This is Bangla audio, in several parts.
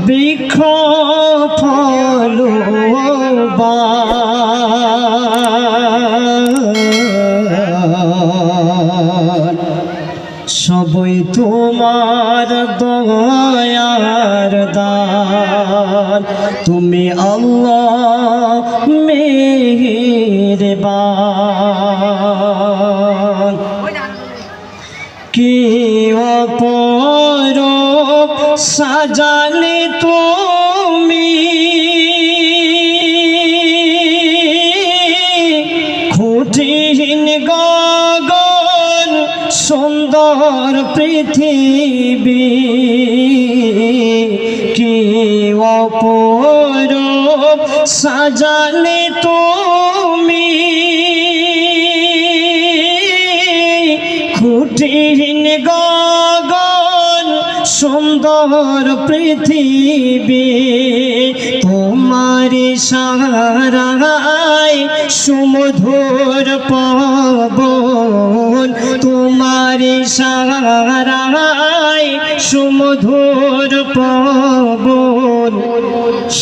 বৃক্ষ ফলবান সবই তোমার দয়ার দান তুমি আল্লাহ মেহেরবান কি অপরূপ সাজালে তুমি খুঁটিহীন গগন সুন্দর পৃথিবী কি অপরূপ সাজালে তুমি খুঁটিহীন গগন সুন্দর পৃথিবী তোমার ইশারায় সুমধুর পবন তোমার ইশারায় সুমধুর পবন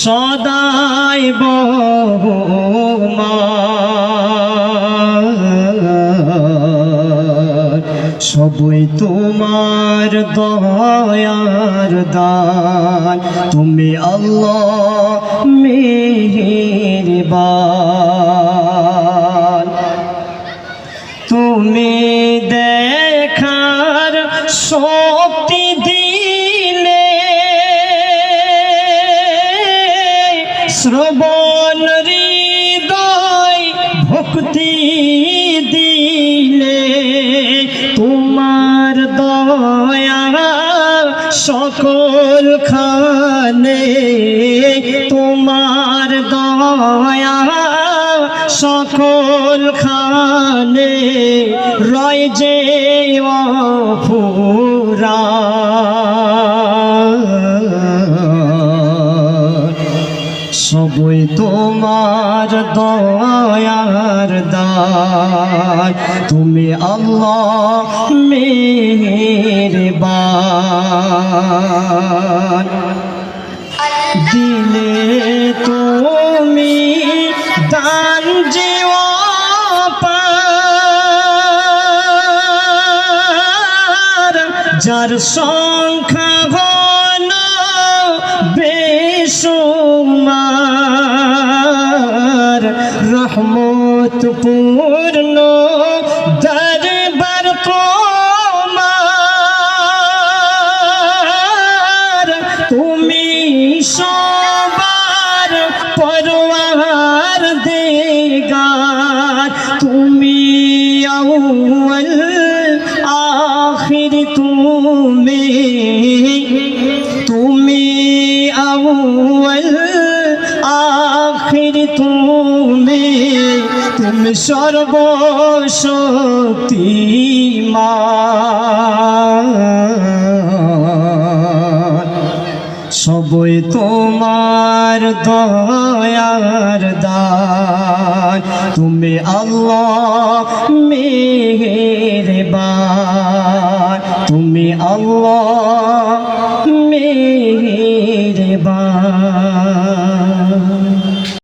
সদাই বহমান সবই তোমার দয়ার দান তুমি আল্লাহ মেহেরবান তুমি দেখার শক্তি দিলে শ্রবণ হৃদয় ভক্তি দিলে তোমার দয়া সকল খানে তোমার দয়া সকল খানে রয় যে অফুরান সবই তোমার দয়ার দান তুমি আল্লাহ মেহেরবান দিলে তুমি দান জীবন যার সংখ্যা ঘন বেশুমার রহমত পূর্ণ দরবার তোমার তুমি সবার পরওয়ার দিগার তুমি আউয়াল আখির তুমি আউয়াল আখির তুমি সর্বশক্তিমান সবই তোমার দয়ার দান তুমি আল্লাহ মেহেরবান তুমি আল্লাহ মেহেরবান।